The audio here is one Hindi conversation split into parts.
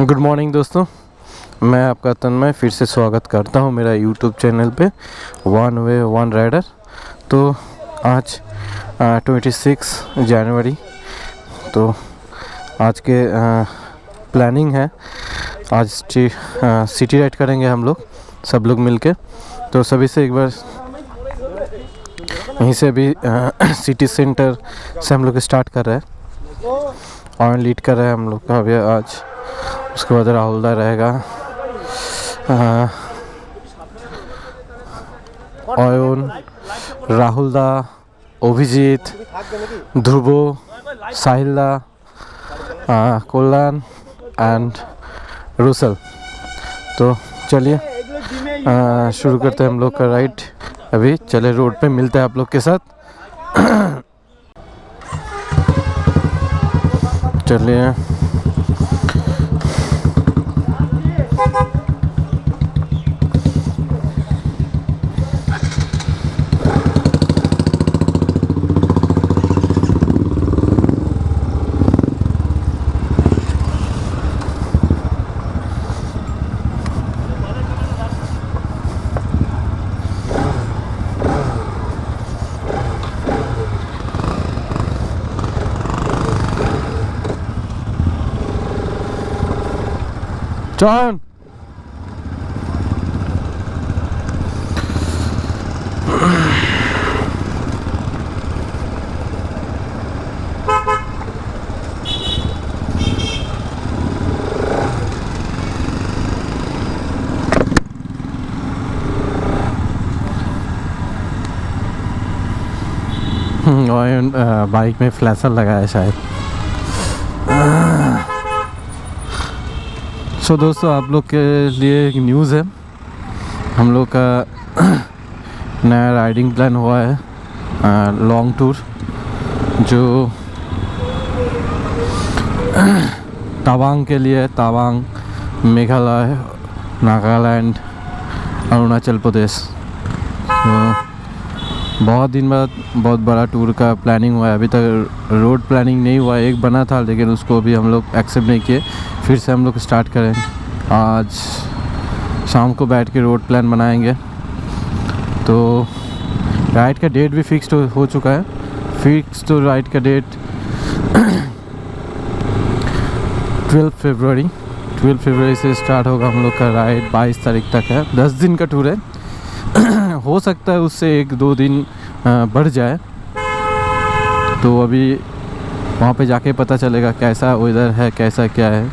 गुड मॉर्निंग दोस्तों, मैं आपका तन्मय फिर से स्वागत करता हूं मेरा यूट्यूब चैनल पे वन वे वन राइडर। तो आज 26 जनवरी, तो आज के प्लानिंग है, आज सिटी राइड करेंगे हम लोग सब लोग मिलके। तो सभी से एक बार यहीं से भी सिटी सेंटर से हम लोग स्टार्ट कर रहे हैं और लीड कर रहे हैं हम लोग का अभी आज। उसके बाद राहुल दा रहेगा, अयन, राहुल दा, अभिजीत, ध्रुवो, साहिल दा, कल्याण एंड रुसल। तो चलिए शुरू करते हैं हम लोग का राइड। अभी चले रोड पे मिलते हैं आप लोग के साथ। चलिए टर्न। बाइक में फ्लैशर लगा है शायद। सो दोस्तों, आप लोग के लिए एक न्यूज़ है। हम लोग का नया राइडिंग प्लान हुआ है, लॉन्ग टूर, जो तवांग के लिए, तवांग, मेघालय, नागालैंड, अरुणाचल प्रदेश। तो बहुत दिन बाद बहुत बड़ा टूर का प्लानिंग हुआ है। अभी तक रोड प्लानिंग नहीं हुआ है, एक बना था लेकिन उसको भी हम लोग एक्सेप्ट नहीं किए। फिर से हम लोग स्टार्ट करें। आज शाम को बैठ के रोड प्लान बनाएंगे। तो राइड का डेट भी फिक्स्ड हो चुका है। फिक्स तो राइड का डेट 12 फरवरी से स्टार्ट होगा हम लोग का राइड। 22 तारीख तक है, 10 दिन का टूर है। हो सकता है उससे 1-2 दिन बढ़ जाए। तो अभी वहाँ पे जाके पता चलेगा कैसा वेदर है, कैसा क्या है।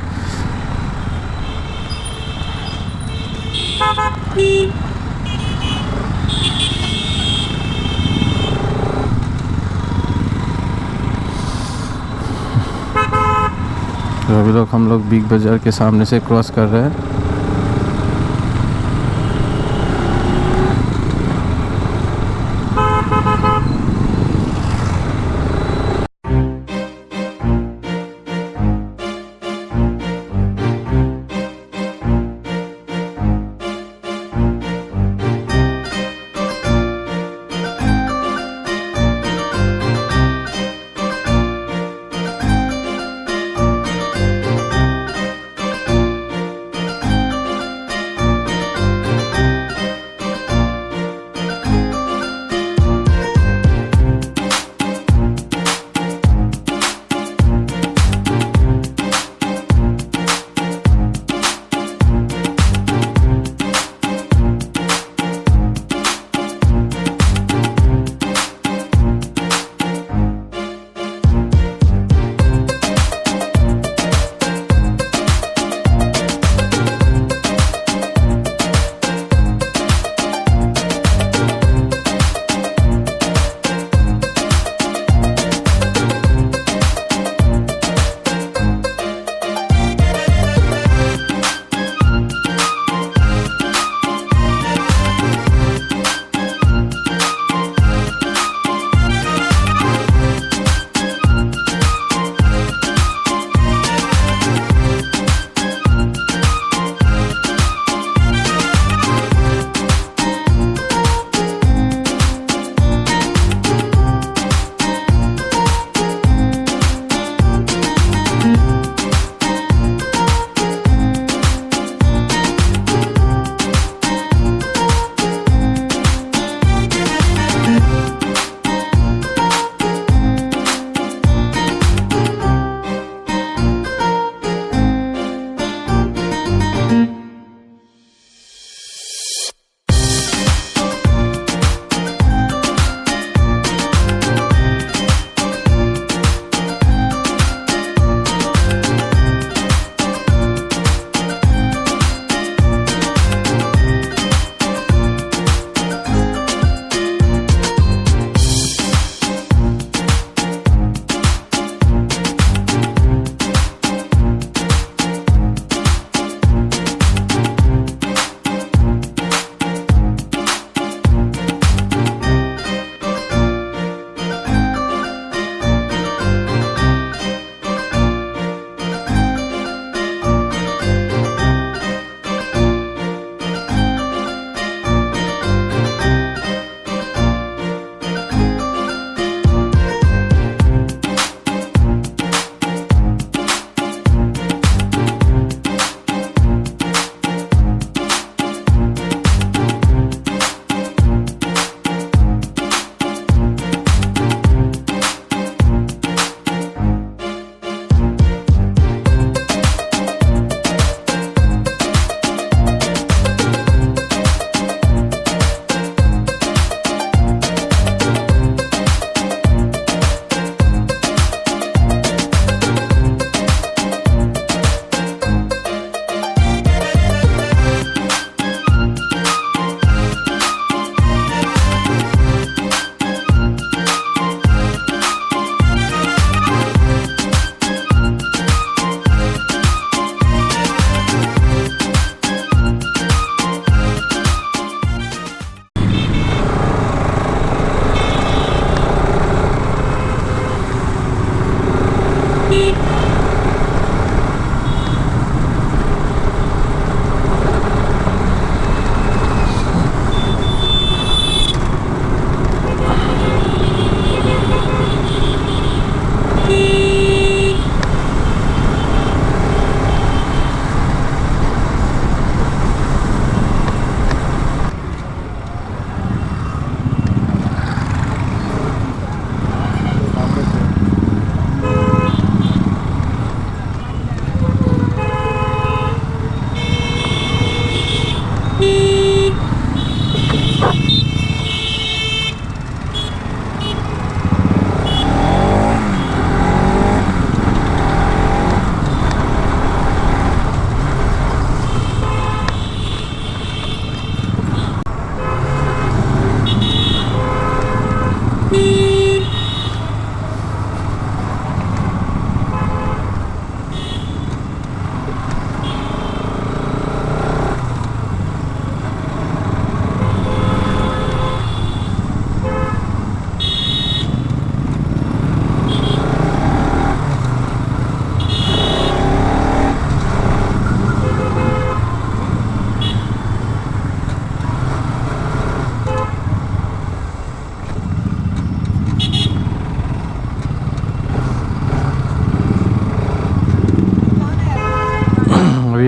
तो अभी हम लोग बिग बाज़ार के सामने से क्रॉस कर रहे हैं।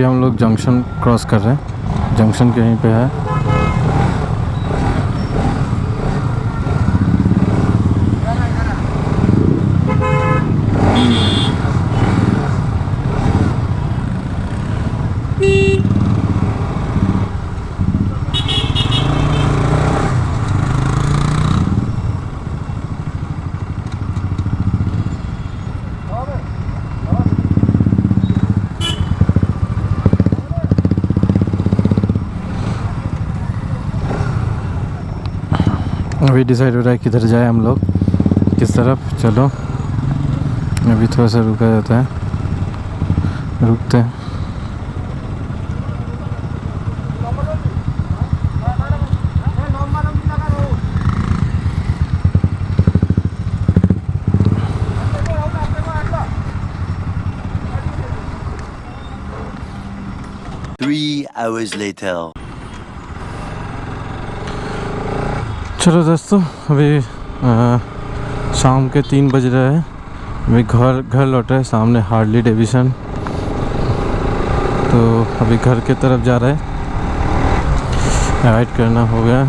अभी हम लोग जंक्शन क्रॉस कर रहे हैं, जंक्शन कहीं पे है। अभी डिसाइड हो रहा है किधर जाए हम लोग, किस तरफ। चलो अभी थोड़ा सा रुका जाता है, रुकते हैं। Three hours later. चलो दोस्तों, अभी शाम के 3 बज रहे हैं। अभी घर लौट रहे हैं। सामने हार्ली डेविसन, तो अभी घर के तरफ जा रहे हैं। राइड करना हो गया।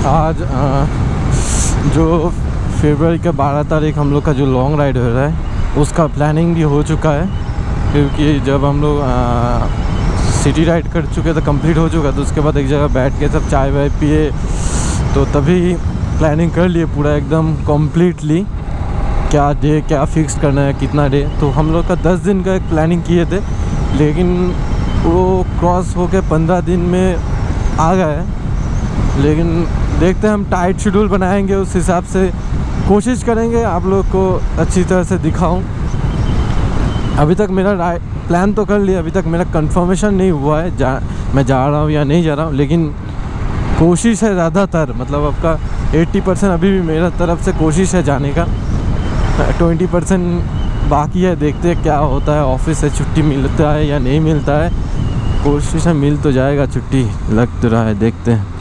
आज जो फरवरी के 12 तारीख हम लोग का जो लॉन्ग राइड हो रहा है उसका प्लानिंग भी हो चुका है, क्योंकि जब हम लोग सिटी राइड कर चुके तो कंप्लीट हो चुका, तो उसके बाद एक जगह बैठ के सब चाय वाय पिए, तो तभी प्लानिंग कर लिए पूरा एकदम कम्प्लीटली क्या डे क्या फिक्स करना है, कितना डे। तो हम लोग का 10 दिन का एक प्लानिंग किए थे, लेकिन वो क्रॉस होके 15 दिन में आ गए। लेकिन देखते हैं, हम टाइट शेड्यूल बनाएंगे, उस हिसाब से कोशिश करेंगे आप लोग को अच्छी तरह से दिखाऊं। अभी तक मेरा प्लान तो कर लिया, अभी तक मेरा कंफर्मेशन नहीं हुआ है मैं जा रहा हूं या नहीं जा रहा हूं, लेकिन कोशिश है ज़्यादातर, मतलब आपका 80% अभी भी मेरा तरफ से कोशिश है जाने का, 20% बाकी है। देखते हैं क्या होता है, ऑफिस से छुट्टी मिलता है या नहीं मिलता है। कोशिश है मिल तो जाएगा छुट्टी, लग तो रहा है, देखते हैं।